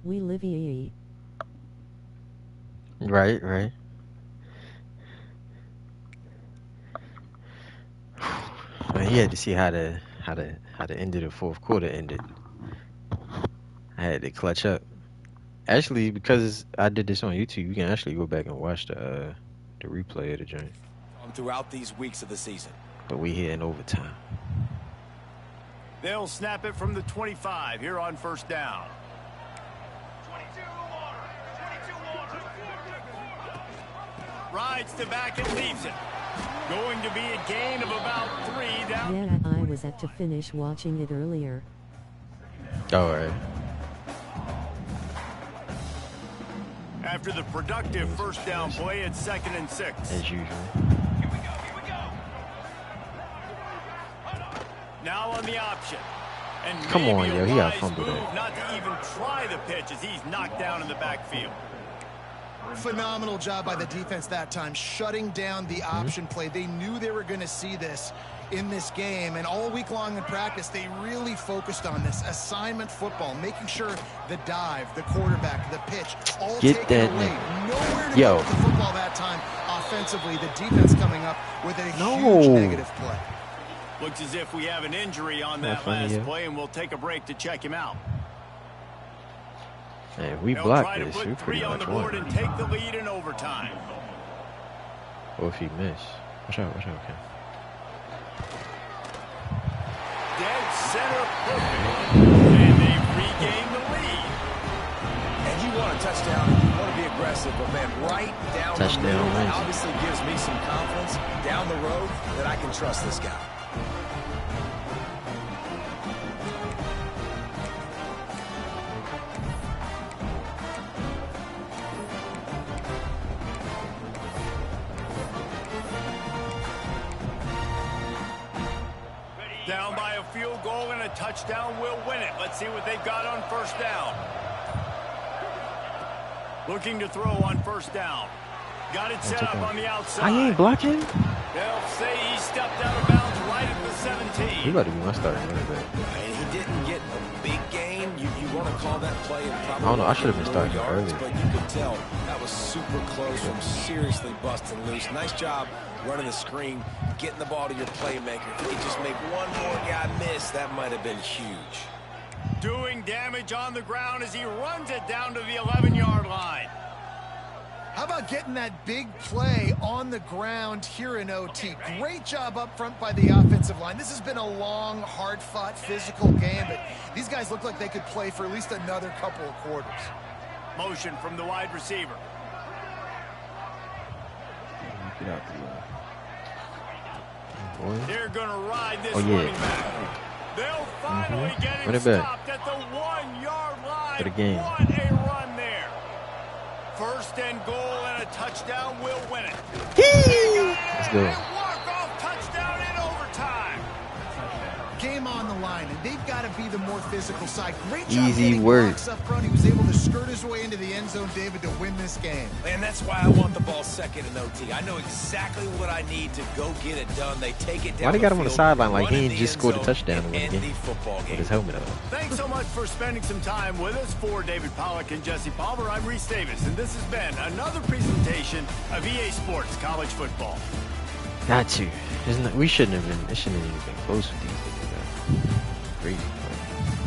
We live ye. Right, right. Man, he had to see how the end of the fourth quarter ended. I had to clutch up. Actually, because I did this on YouTube, you can actually go back and watch the replay of the joint. Throughout these weeks of the season. But we here in overtime. They'll snap it from the 25 here on first down. Rides to back and leaves it. Going to be a gain of about 3 down. Yeah, I was at to finish watching it earlier. All right. After the productive first down play, it's 2nd and 6. As usual. Here we go. Now on the option. And come on, yo, he got fumbled that. Not to even try the pitch as he's knocked down in the backfield. Phenomenal job by the defense that time, shutting down the option play. They knew they were going to see this in this game, and all week long in practice, they really focused on this assignment football, making sure the dive, the quarterback, the pitch, all taken away. Nowhere to go with the football that time offensively. The defense coming up with a huge negative play. Looks as if we have an injury on that last play, and we'll take a break to check him out. Hey, if we block this, we pretty on much the board won. And take the lead in overtime. Or if he miss. Watch out, okay. Dead center perfect. And they regain the lead. And you want a touchdown, you want to be aggressive, but man, right down the middle, that obviously gives me some confidence down the road that I can trust this guy. Down by a field goal and a touchdown will win it. Let's see what they've got on first down. Looking to throw on first down. Got it set up on the outside. I ain't blocking. They'll say he stepped out of bounds right at the 17. He about to be my starting running back. And he didn't get a big gain. You want to call that play in probably I don't know. I should have been starting earlier. But you could tell that was super close from seriously busting loose. Nice job running the screen, getting the ball to your playmaker. If he just make one more guy miss, that might have been huge. Doing damage on the ground as he runs it down to the 11-yard line. How about getting that big play on the ground here in OT? Great job up front by the offensive line. This has been a long, hard-fought, physical game, but these guys look like they could play for at least another couple of quarters. Motion from the wide receiver. Get out They're going to ride this running back. They'll finally get him stopped at the 1-yard line. For the game. What a run there. First and goal and a touchdown will win it. Let's go. Walk-off touchdown in overtime. Game on the line, and they've got to be the more physical side. Great job easy work up front. He was able to skirt his way into the end zone, David, to win this game. And that's why I want the ball second in OT. I know exactly what I need to go get it done. They take it down. Why they got him on the sideline like he ain't just scored a touchdown in the football game with his helmet on? Thanks so much for spending some time with us. For David Pollack and Jesse Palmer, I'm Reese Davis, and this has been another presentation of EA Sports College Football. Got to. We shouldn't have been. It shouldn't have even been close with these niggas. Crazy.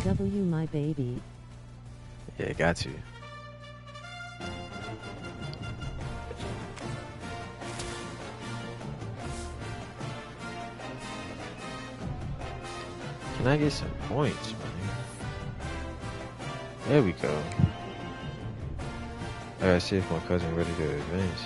W my baby. Yeah, got to. Can I get some points, man? There we go. I gotta see if my cousin ready to advance.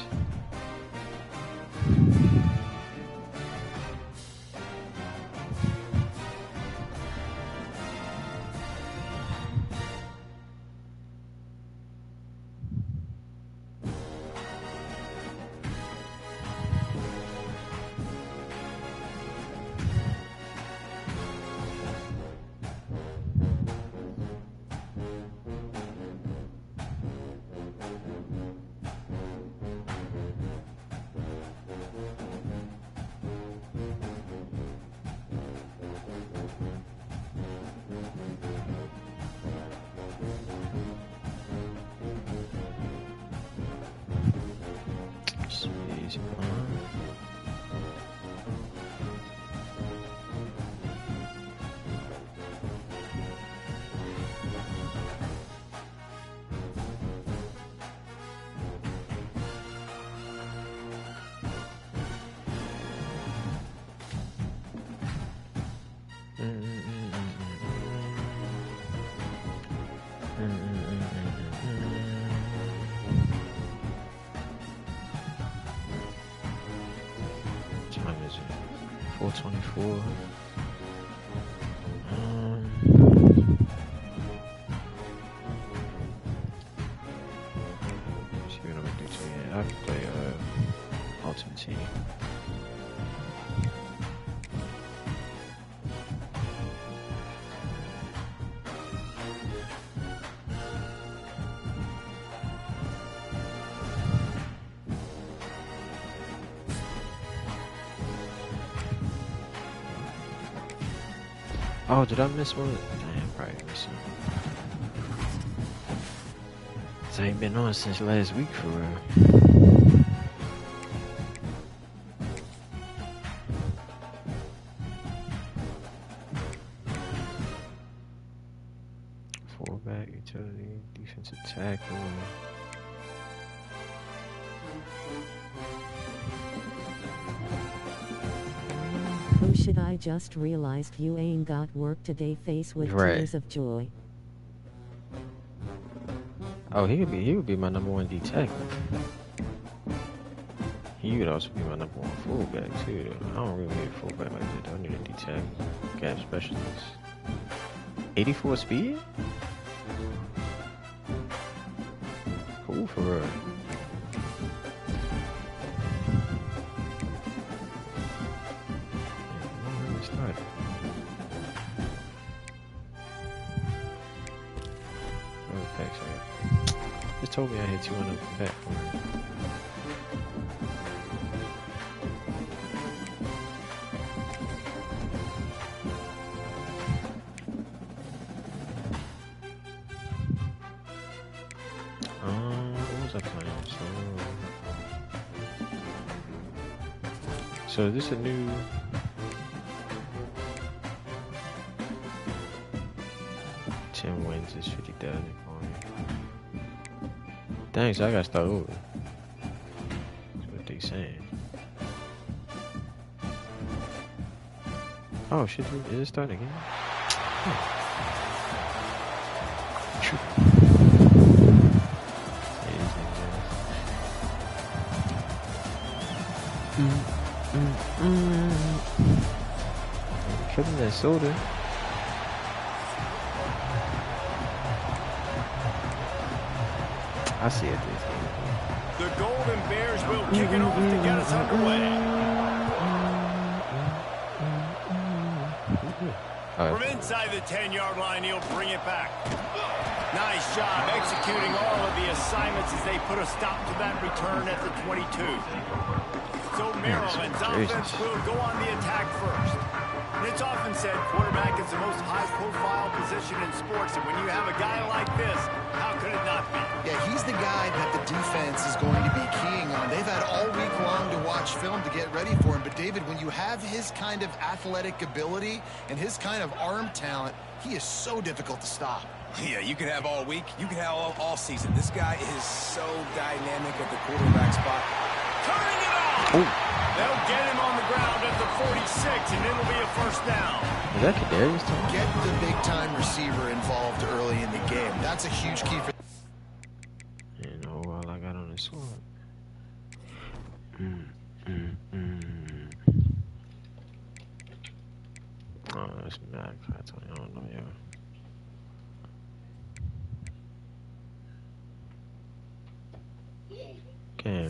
What time is it? 4:24. See what I'm gonna do today. I can play Ultimate Team. Oh, did I miss one? Damn, probably missed one. 'Cause I ain't been on since last week for real. Fullback, utility, defensive tackle. Oh shit, I just realized you ain't got work today. Face with Right. tears of joy. Oh, he would be my number one D tackle. He would also be my number one fullback too. Though. I don't really need a fullback like that. I need a D tackle, gap specialist. 84 speed? Cool for her. Just told me I had 200 back for it. What was I playing? So is this a new? Wins is 50,000 points. Dang, so I gotta start over. That's what they saying. Oh shit, is it starting again? Killing that soda. I see it. The Golden Bears will kick it off to get us underway. From inside the 10-yard line, he'll bring it back. Nice job executing all of the assignments as they put a stop to that return at the 22. So Maryland's offense will go on the attack first. And it's often said quarterback is the most high-profile position in sports, and when you have a guy like this, how could it not be? Yeah, he's the guy that the defense is going to be keying on. They've had all week long to watch film to get ready for him. But, David, when you have his kind of athletic ability and his kind of arm talent, he is so difficult to stop. Yeah, you could have all week. You could have all season. This guy is so dynamic at the quarterback spot. Turning it off! They'll get him on the ground at the 46, and it'll be a first down. Is that Kadarius Toney? Get the big-time receiver involved early in the game. That's a huge key for... You know, all I got on this sword. Oh, that's not I don't know, yo. Okay.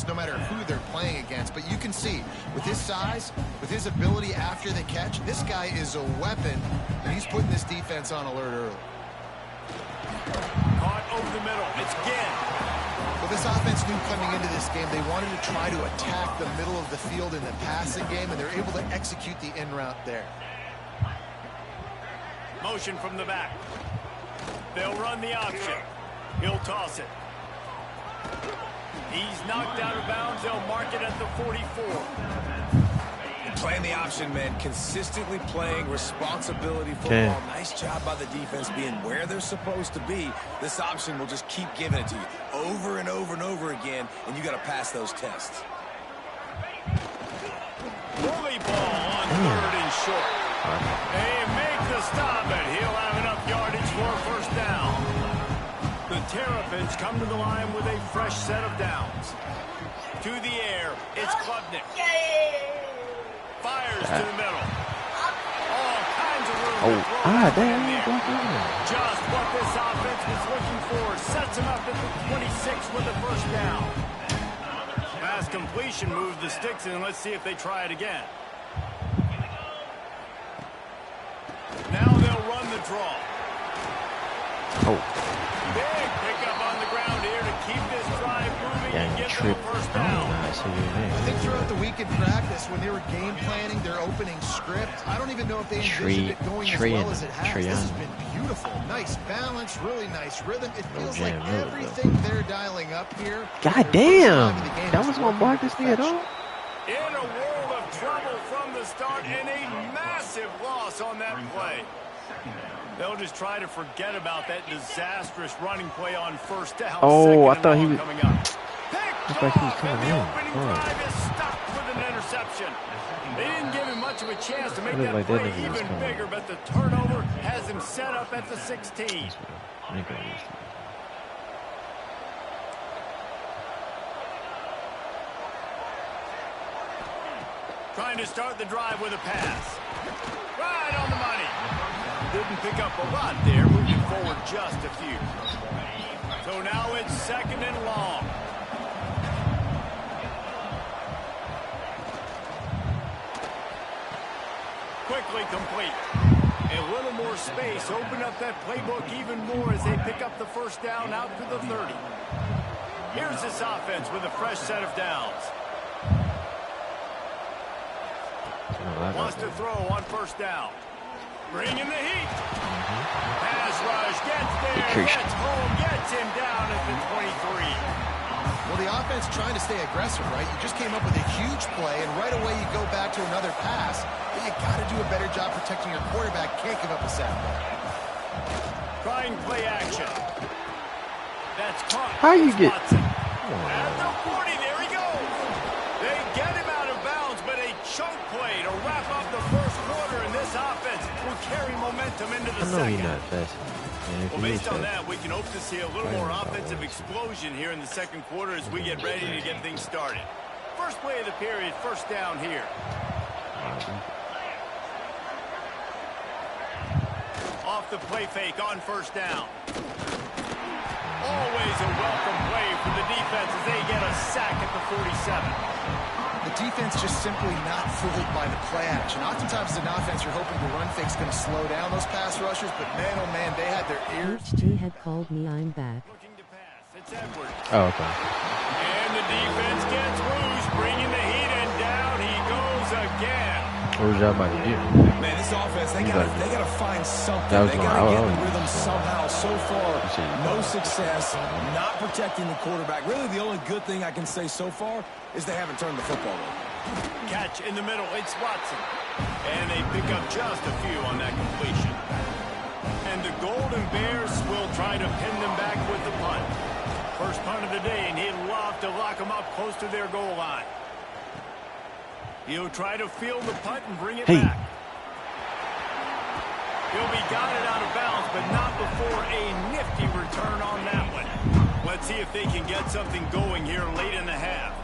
No matter who they're playing against, but you can see with his size, with his ability after the catch, this guy is a weapon, and he's putting this defense on alert early. Caught over the middle. It's Ginn. Well, this offense knew coming into this game they wanted to try to attack the middle of the field in the passing game, and they're able to execute the in route there. Motion from the back. They'll run the option. He'll toss it. He's knocked out of bounds. They'll mark it at the 44. Playing the option, man. Consistently playing responsibility football. Nice job by the defense being where they're supposed to be. This option will just keep giving it to you over and over and over again, and you got to pass those tests. Bully ball on third and short. They make the stop, and he'll have enough yardage for a first down. The Terrapins come to the line with a fresh set of downs. To the air, it's Klubnik. Fires to the middle. All kinds of room to throw there. Just what this offense was looking for. Sets him up at the 26 with a first down. Pass completion moves the sticks in. Let's see if they try it again. Now they'll run the draw. Big pickup on the ground here to keep this drive moving and get them a first down. I think throughout the week in practice, when they were game planning their opening script, I don't even know if they envisioned it going as well as it has. This has been beautiful. Nice balance, really nice rhythm. It feels like everything they're dialing up here. God damn! That was gonna block this thing at all? In a world of trouble from the start and a massive loss on that play. They'll just try to forget about that disastrous running play on first down. Oh, I thought he was coming up. just like he was coming in. The opening drive is stopped with an interception. They didn't give him much of a chance to make that play even bigger, but the turnover has him set up at the 16. Trying to start the drive with a pass. Right on the money. Didn't pick up a lot there, moving forward just a few. So now it's second and long. Quickly complete. A little more space. Open up that playbook even more as they pick up the first down out to the 30. Here's this offense with a fresh set of downs. Wants to throw on first down. Bringing the heat. Pass rush gets there. Gets home. Gets him down at the 23. Well, the offense trying to stay aggressive, right? You just came up with a huge play, and right away you go back to another pass. But you got to do a better job protecting your quarterback. Can't give up a sack there. Trying play action. That's caught. How you get? At the 40, there he goes. They get him out of bounds, but a chunk play to wrap up the first quarter, and this offense will carry momentum into the second. I know he's not fast. Well, based on that, we can hope to see a little more offensive explosion here in the second quarter as we get ready to get things started. First play of the period, first down here. Off the play fake on first down. Always a welcome play for the defense as they get a sack at the 47. The defense just simply not fooled by the play action. Oftentimes as an offense, you're hoping the run fake's going to slow down those pass rushers, but man, oh man, they had their ears. HG had called me, I'm back. Looking to pass. It's Edwards. Oh, okay. And the defense gets loose, bringing the heat, and down he goes again. What was y'all about to do? Man, this offense, they gotta find something. They my- gotta get oh, in the rhythm somehow. So far, see. no success, not protecting the quarterback. Really, the only good thing I can say so far is they haven't turned the football over. Catch in the middle, it's Watson. And they pick up just a few on that completion. And the Golden Bears will try to pin them back with the punt. First punt of the day, and he'd love to lock them up close to their goal line. He'll try to field the punt and bring it back. He'll be guided out of bounds, but not before a nifty return on that one. Let's see if they can get something going here late in the half.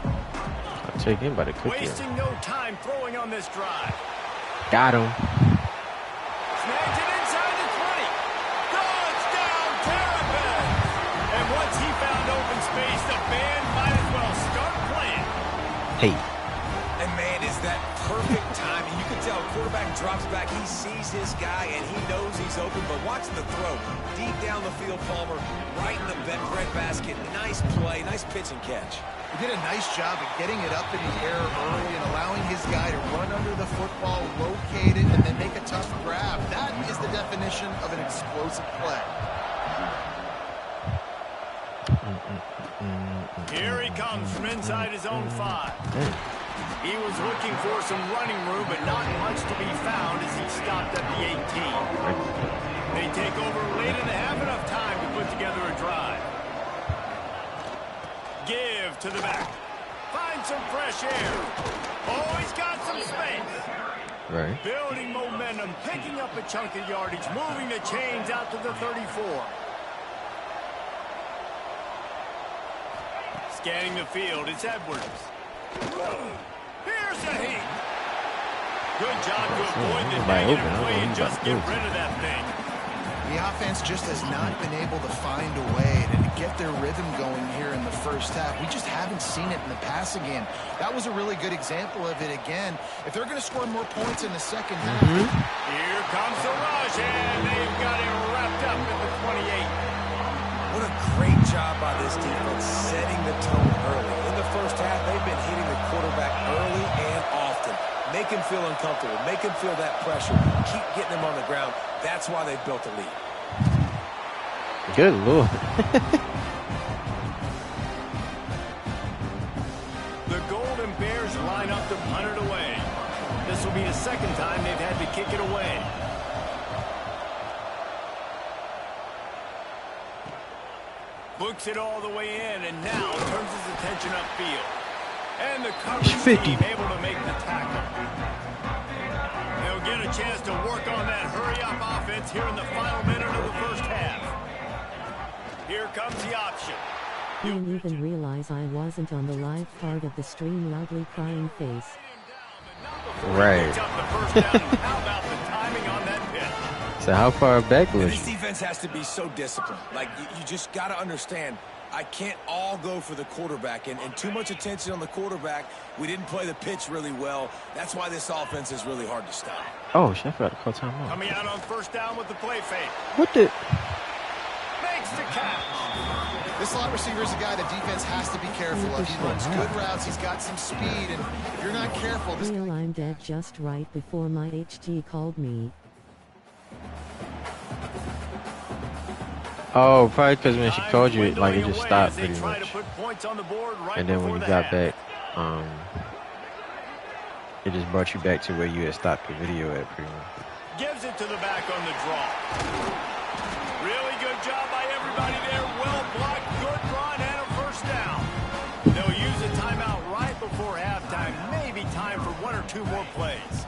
I'll take him by the cookie. Wasting no time throwing on this drive. Got him. Snags it inside the 20. Touchdown, Terrapins! And once he found open space, the band might as well start playing. Hey. And man, is that perfect timing. You can tell quarterback drops back. He sees his guy, and he knows he's open. But watch the throw. Deep down the field, Palmer, right in the breadbasket. Nice play, nice pitch and catch. He did a nice job of getting it up in the air early and allowing his guy to run under the football, locate it, and then make a tough grab. That is the definition of an explosive play. Here he comes from inside his own 5. He was looking for some running room, but not much to be found as he stopped at the 18. They take over late in the half, enough time to put together a drive. Give to the back. Find some fresh air. Oh, he's got some space. Right. Building momentum, picking up a chunk of yardage, moving the chains out to the 34. Scanning the field, it's Edwards. Here's a heat. Good job to avoid the negative play and just get rid of that thing. The offense just has not been able to find a way to get their rhythm going here in the first half. We just haven't seen it in the passing game. That was a really good example of it again. If they're going to score more points in the second half. Here comes the rush, and they've got it wrapped up at the 28. What a great job by this defense setting the tone early. In the first half, they've been hitting the quarterback early and often. Make him feel uncomfortable. Make him feel that pressure. Keep getting him on the ground. That's why they've built a lead. Good Lord. The Golden Bears line up to punt it away. This will be the second time they've had to kick it away. Books it all the way in, and now turns his attention upfield. And the coverage team able to make the tackle. They'll get a chance to work on that hurry-up offense here in the final minute of the first half. Here comes the option. Didn't even realize I wasn't on the live part of the stream. Loudly crying face. Right. How about the timing on that pitch? So how far back was This you? defense has to be so disciplined. Like, you just got to understand, I can't all go for the quarterback. And too much attention on the quarterback. We didn't play the pitch really well. That's why this offense is really hard to stop. Oh, shit, I forgot to call timeout. Coming out on first down with the play fake. What the? Makes the catch. This slot receiver is a guy the defense has to be careful of. He runs good routes. He's got some speed. And if you're not careful, this Feel I'm dead just right before my HT called me. Oh, probably because when she called you, like, it just stopped pretty much. And then when you got back, it just brought you back to where you had stopped the video at pretty much. Gives it to the back on the draw. Really good job by everybody there. Well blocked, good run, and a first down. They'll use a timeout right before halftime. Maybe time for one or two more plays.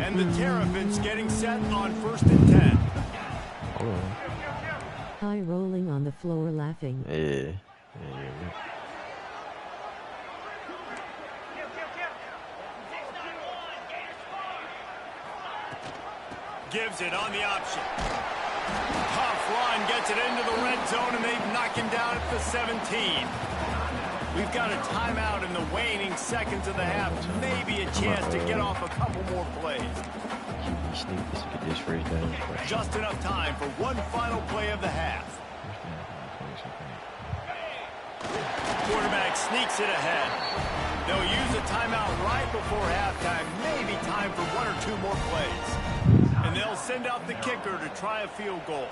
And the Terrapins getting set on 1st and 10. Oh. High rolling on the floor laughing. Yeah. Gives it on the option. Tough run, gets it into the red zone, and they've knocked him down at the 17. We've got a timeout in the waning seconds of the half. Maybe a chance to get off a couple more plays. Just enough time for one final play of the half. Quarterback sneaks it ahead. They'll use a timeout right before halftime. Maybe time for one or two more plays. And they'll send out the kicker to try a field goal.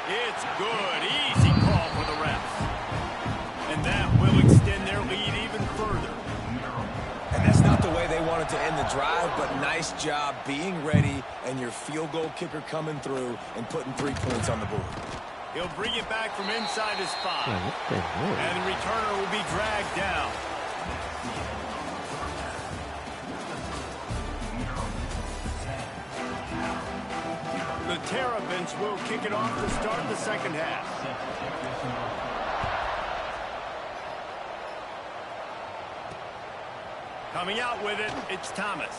It's good. Easy call for the refs. And that will extend their lead even further. And that's not the way they wanted to end the drive, but nice job being ready and your field goal kicker coming through and putting 3 points on the board. He'll bring it back from inside his 5. Oh, And the returner will be dragged down. The Terrapins will kick it off to start the second half. Coming out with it, it's Thomas.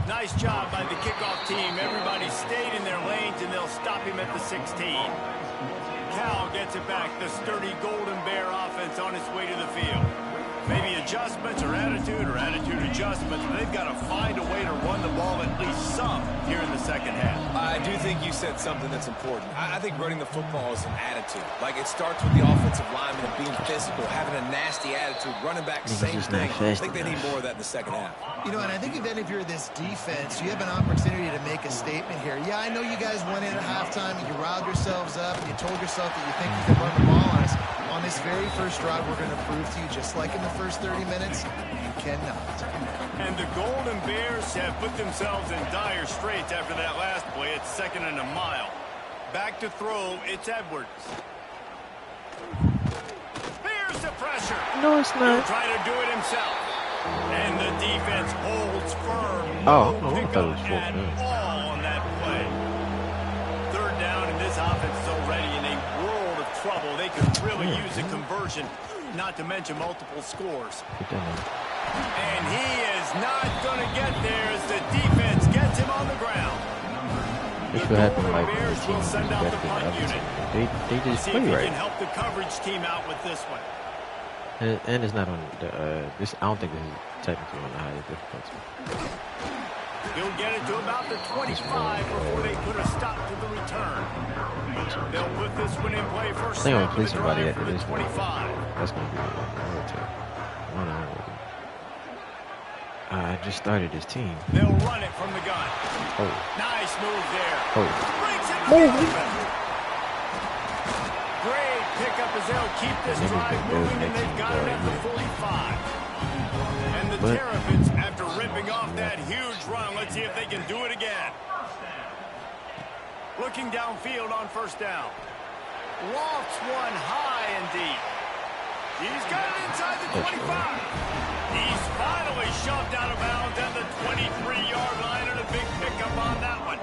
Nice job by the kickoff team. Everybody stayed in their lanes, and they'll stop him at the 16. Cal gets it back. The sturdy Golden Bear offense on its way to the field. Maybe adjustments or attitude adjustments, but they've got to find a way to run the ball at least some here in the second half. I do think you said something that's important. I think running the football is an attitude. Like, it starts with the offensive lineman and being physical, having a nasty attitude, running back, same thing. I think they need more of that in the second half. You know, and I think if you're this defense, you have an opportunity to make a statement here. Yeah, I know you guys went in at halftime and you riled yourselves up and you told yourself that you think you can run the ball on us. On this very first drive, we're going to prove to you, just like in the first 30 minutes, you cannot. And the Golden Bears have put themselves in dire straits after that last play. It's 2nd and a mile. Back to throw, it's Edwards. Here's the pressure. No, it's not. He'll try to do it himself. And the defense holds firm. Oh, No I thought it was pickup at all on that play. 3rd down, and this offense is already in a world of trouble. They could really use a conversion, not to mention multiple scores. And he is not going to get there as the defense gets him on the ground. That's The what happened, Golden like, Bears will send out the punt unit. They just See play if he right. can help the coverage team out with this one. And it's not on the, this, I don't think this is technically on the highest difficulty. He'll get it to about the 25 before they put a stop to the return. They'll put this one in play first. I think I'm snap gonna play of the somebody drive after for the this one. 25. That's gonna be one on one. I just started this team. They'll run it from the gun. Oh, Nice move there. oh. Brings it to the defense. Great pickup as they'll keep this Niggas drive been moving, good and they've got it at the 45. And the But- Terrapins, after ripping off that huge run, let's see if they can do it again. Looking downfield on first down. Lofts one high and deep. He's got it inside the 25. He's finally shoved out of bounds at the 23-yard line, and a big pickup on that one.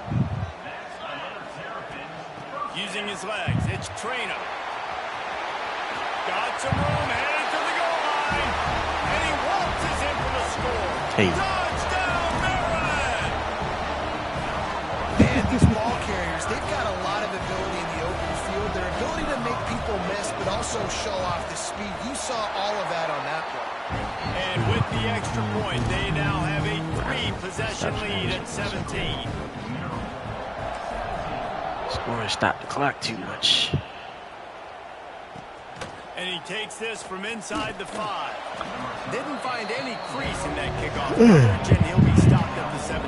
Using his legs, it's Trainer. Got some room, headed to the goal line. And he waltzes in for the score. Hey. Touchdown, Maryland! Man, these ball carriers, they've got a lot of ability in the open field. Their ability to make people miss, but also show off the speed. You saw all of that on that play. And with the extra point, they now have a 3-possession lead at 17. Scoring stopped the clock too much. And he takes this from inside the 5. Didn't find any crease in that kickoff coverage, and he'll be stopped at the 17.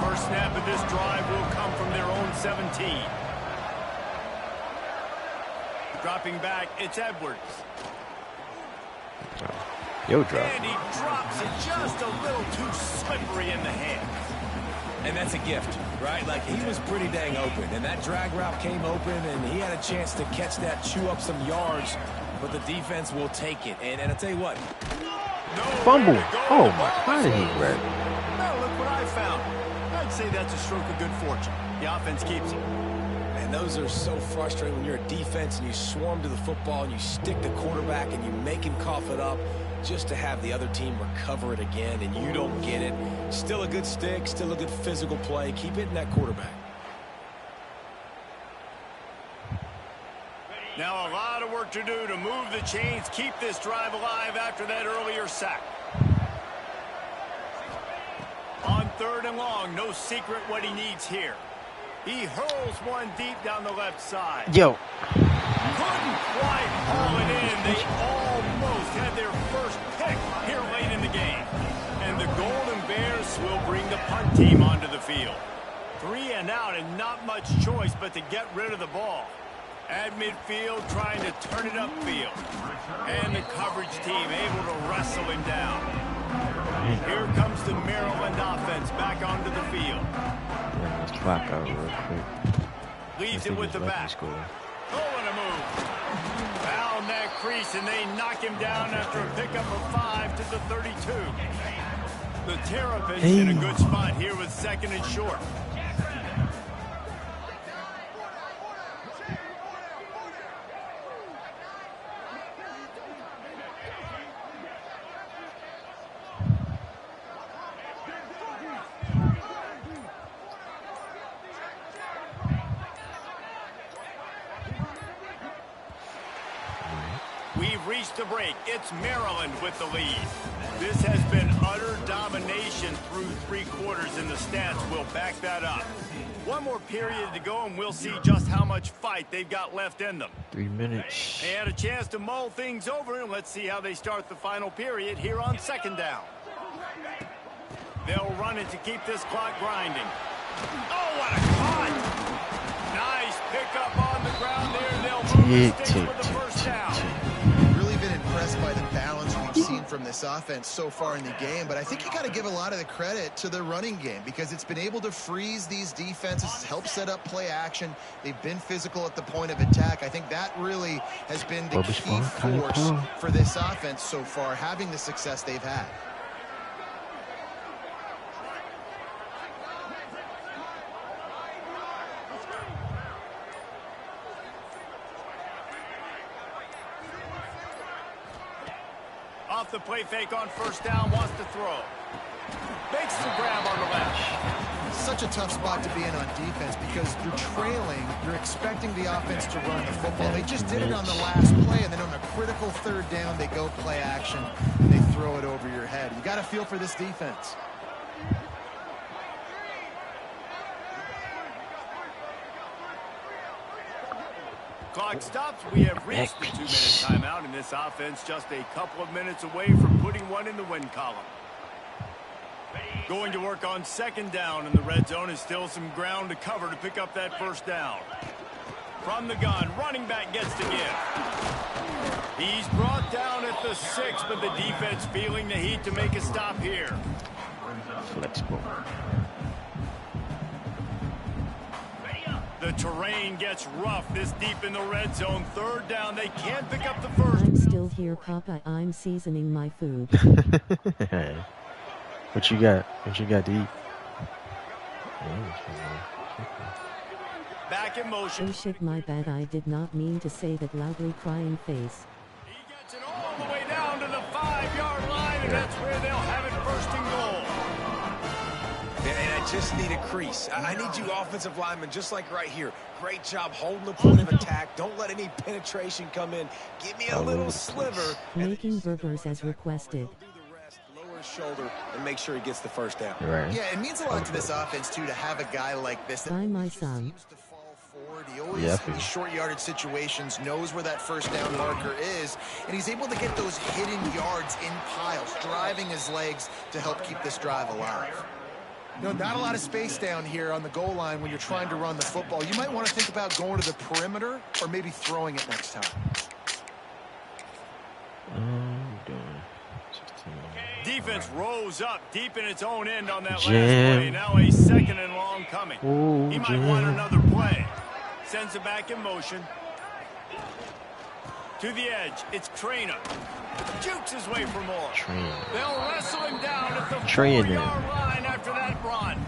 First snap of this drive will come from their own 17. Dropping back, it's Edwards. Yo, drop. And he drops it just a little too slippery in the hands. And that's a gift, right? Like, he was pretty dang open, and that drag route came open, and he had a chance to catch that, chew up some yards, but the defense will take it. And I tell you what. Fumble. Oh, my. How did he grab it? Well, look what I found. I'd say that's a stroke of good fortune. The offense keeps it. And those are so frustrating when you're a defense and you swarm to the football and you stick the quarterback and you make him cough it up just to have the other team recover it again and you don't get it. Still a good stick, still a good physical play. Keep hitting that quarterback. Now a lot of work to do to move the chains, keep this drive alive after that earlier sack. On 3rd and long, no secret what he needs here. He hurls one deep down the left side. Yo. Couldn't quite haul it in. They almost had their first pick here late in the game. And the Golden Bears will bring the punt team onto the field. 3 and out and not much choice but to get rid of the ball. At midfield, trying to turn it upfield. And the coverage team able to wrestle him down. Here comes the Maryland offense back onto the field. Run this clock out real quick. Leaves it with the back. Oh, and a move. Found that crease, and they knock him down after a pickup of 5 to the 32. The Terrapins in a good spot here with 2nd and short. We've reached the break. It's Maryland with the lead. This has been utter domination through 3 quarters, and the stats will back that up. One more period to go, and we'll see just how much fight they've got left in them. 3 minutes. They had a chance to mull things over, and let's see how they start the final period here on 2nd down. They'll run it to keep this clock grinding. Oh, what a cut! Nice pickup on the ground there. They'll move the sticks for the first down. Really been impressed by the balance we've seen from this offense so far in the game, but I think you got to give a lot of the credit to the running game because it's been able to freeze these defenses, help set up play action. They've been physical at the point of attack. I think that really has been the key force for this offense so far, having the success they've had. Off the play fake on first down, wants to throw. Makes the grab on the left. Such a tough spot to be in on defense because you're trailing, you're expecting the offense to run the football. They just did it on the last play, and then on a critical 3rd down, they go play action, and they throw it over your head. You got to feel for this defense. Clock stops. We have reached the 2-minute timeout, and this offense just a couple of minutes away from putting one in the win column. Going to work on 2nd down, and the red zone is still some ground to cover to pick up that first down. From the gun, running back gets to give. He's brought down at the 6, but the defense feeling the heat to make a stop here. Flexible. The terrain gets rough this deep in the red zone. 3rd down, they can't pick up the first. I'm still here, Papa. I'm seasoning my food. What you got? What you got to eat? Back in motion. Oh shit, my bad. I did not mean to say that loudly crying face. He gets it all the way down to the 5-yard line, and that's where they'll have it 1st and goal. And I just need a crease. I need you offensive linemen just like right here. Great job holding the point of attack. Don't let any penetration come in. Give me a little sliver. Making burgers as requested. Lower his shoulder and make sure he gets the first down. Right. Yeah, it means a lot to this offense, too, to have a guy like this. Bye, my son. He always, in these short yardage situations, knows where that first down marker is, and he's able to get those hidden yards in piles, driving his legs to help keep this drive alive. No, not a lot of space down here on the goal line when you're trying to run the football. You might want to think about going to the perimeter or maybe throwing it next time. Defense rose up deep in its own end on that last play. Now a 2nd and long coming. He might want another play. Sends it back in motion. To the edge. It's Trainer. Jukes his way for more. They'll wrestle him down at the 4-yard line after that run.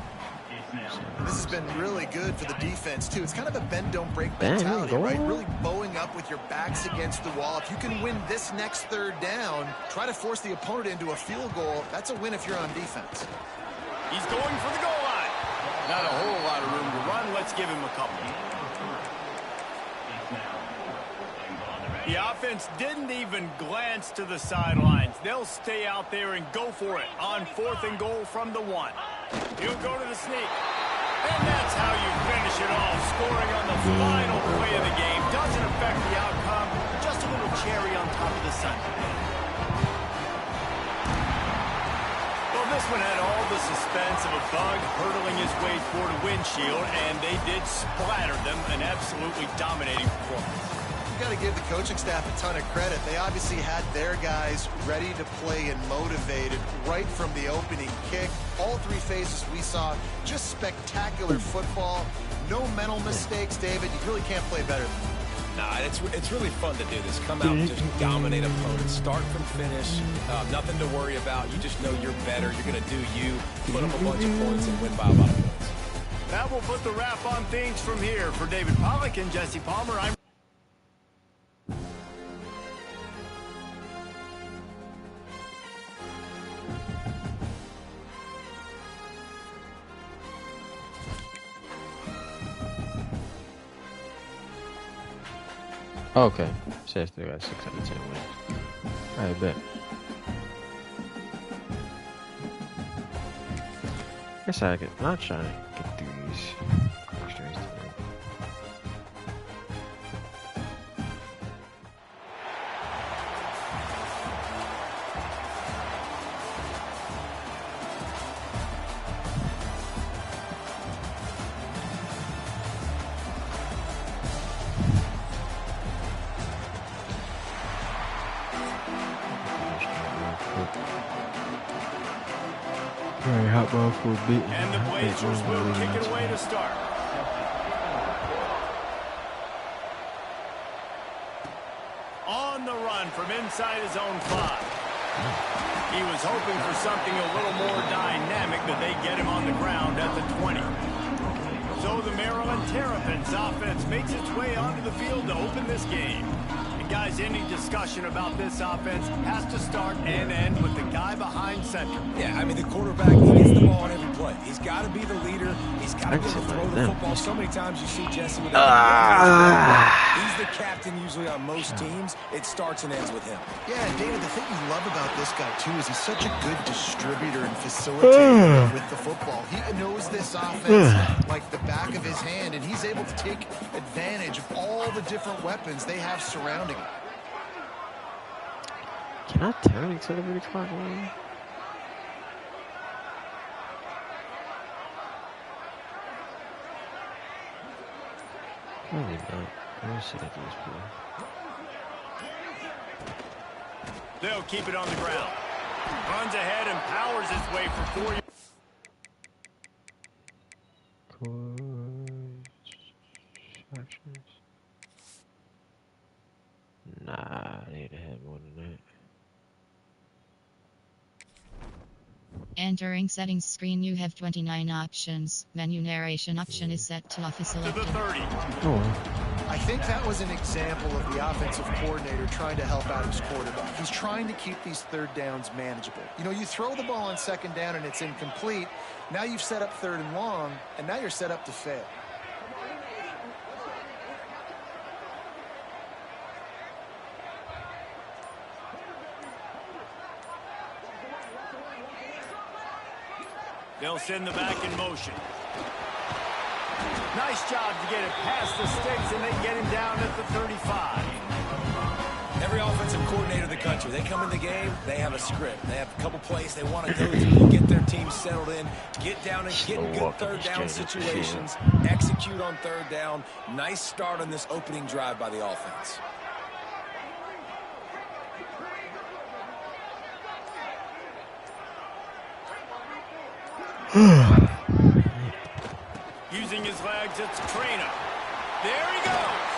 This has been really good for the defense, too. It's kind of a bend-don't-break mentality, right? Really bowing up with your backs against the wall. If you can win this next 3rd down, try to force the opponent into a field goal. That's a win if you're on defense. He's going for the goal line. Not a whole lot of room to run. Let's give him a couple. The offense didn't even glance to the sidelines. They'll stay out there and go for it on 4th and goal from the 1. He'll go to the sneak. And that's how you finish it off. Scoring on the final play of the game. Doesn't affect the outcome. Just a little cherry on top of the sundae. Well, this one had all the suspense of a bug hurtling his way toward a windshield, and they did splatter them. An absolutely dominating performance. You got to give the coaching staff a ton of credit. They obviously had their guys ready to play and motivated right from the opening kick. All 3 phases we saw just spectacular football. No mental mistakes, David. You really can't play better than that. Nah, it's really fun to do this. Come out and just dominate opponents, start from finish. Nothing to worry about. You just know you're better. You're going to do you, put up a bunch of points, and win by a lot of points. That will put the wrap on things from here. For David Pollack and Jesse Palmer, I'm... Okay. Says they got 6 out of 10 wins. I bet. Guess I could not try to get through these extras today. Alright, hop off for a bit. And the Blazers will kick it away to start. On the run from inside his own 5. He was hoping for something a little more dynamic, but they get him on the ground at the 20. So the Maryland Terrapins offense makes its way onto the field to open this game. And guys, any discussion about this offense has to start and end with the guy behind center. Yeah, I mean, the quarterback, he gets the ball on every play. He's got to be the leader. He's got to be able to throw the football. So many times you see Jesse with he's the captain usually on most teams. It starts and ends with him. Yeah, David, the thing you love about this guy, too, is he's such a good distributor and facilitator with the football. He knows this offense like the back of his hand, and he's able to take advantage of all the different weapons they have surrounding him. Can I turn accelerated clock on? Probably not. Let me see if this play. They'll keep it on the ground. Runs ahead and powers his way for 4 yards. Nah, I need to have more than that. Entering settings screen, you have 29 options. Menu narration option is set to office To the selected. 30. I think that was an example of the offensive coordinator trying to help out his quarterback. He's trying to keep these third downs manageable. You know, you throw the ball on second down and it's incomplete. Now you've set up third and long, and now you're set up to fail. They'll send the back in motion. Nice job to get it past the sticks, and they get him down at the 35. Every offensive coordinator in the country, they come in the game, they have a script. They have a couple plays they want to go through, get their team settled in, get down and get in good third down situations, execute on third down. Nice start on this opening drive by the offense. Using his legs, it's Trainer. There he goes.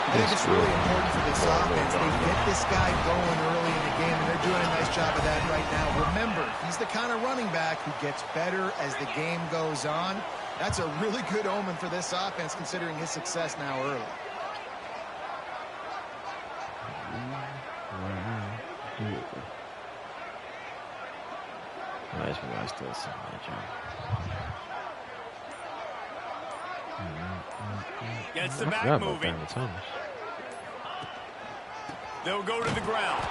I think it's really important for this offense. They get this guy going early in the game, and they're doing a nice job of that right now. Remember, he's the kind of running back who gets better as the game goes on. That's a really good omen for this offense, considering his success now early. That's what I still see my job. Gets the back moving. Thomas. They'll go to the ground.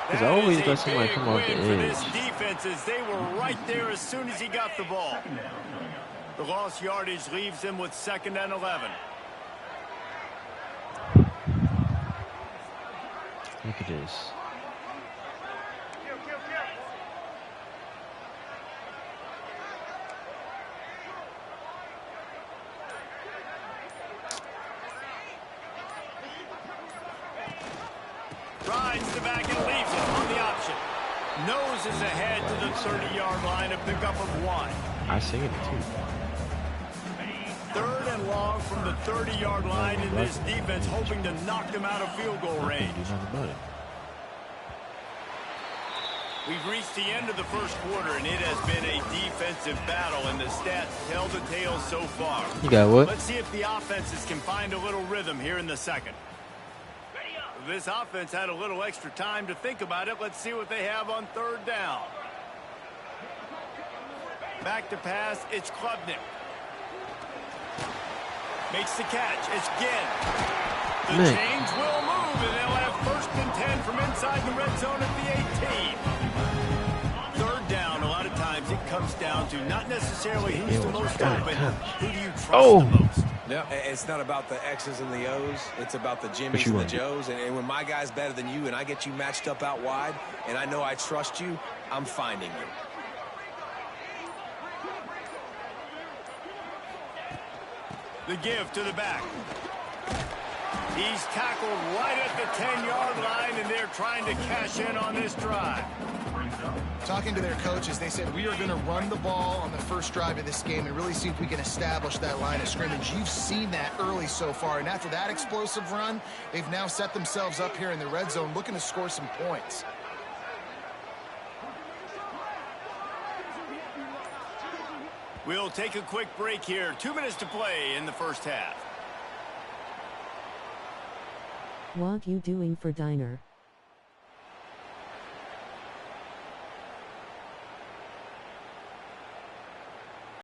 Because I always got somebody come off the Big win for this edge. defense, as they were right there as soon as he got the ball. The lost yardage leaves him with 2nd and 11. Look at this. Rides the back and leaves it on the option. Noses ahead to the 30-yard line, a pickup of 1. I seen it too. 3rd and long from the 30-yard line, in this defense hoping to knock them out of field goal range. We've reached the end of the first quarter, and it has been a defensive battle, and the stats tell the tale so far. You got what? Let's see if the offenses can find a little rhythm here in the second. This offense had a little extra time to think about it. Let's see what they have on 3rd down. Back to pass, it's Klubnik. Makes the catch. It's Ginn. The chains will move, and they'll have 1st and 10 from inside the red zone at the 18. 3rd down, a lot of times it comes down to not necessarily who's the most open, who do you trust the most. Yeah, it's not about the X's and the O's. It's about the Jimmys and the Joes. And when my guy's better than you and I get you matched up out wide and I know I trust you, I'm finding you. The give to the back. He's tackled right at the 10-yard line, and they're trying to cash in on this drive. Talking to their coaches, they said, we are going to run the ball on the first drive of this game and really see if we can establish that line of scrimmage. You've seen that early so far, and after that explosive run, they've now set themselves up here in the red zone looking to score some points. We'll take a quick break here. 2 minutes to play in the first half. What you doing for diner?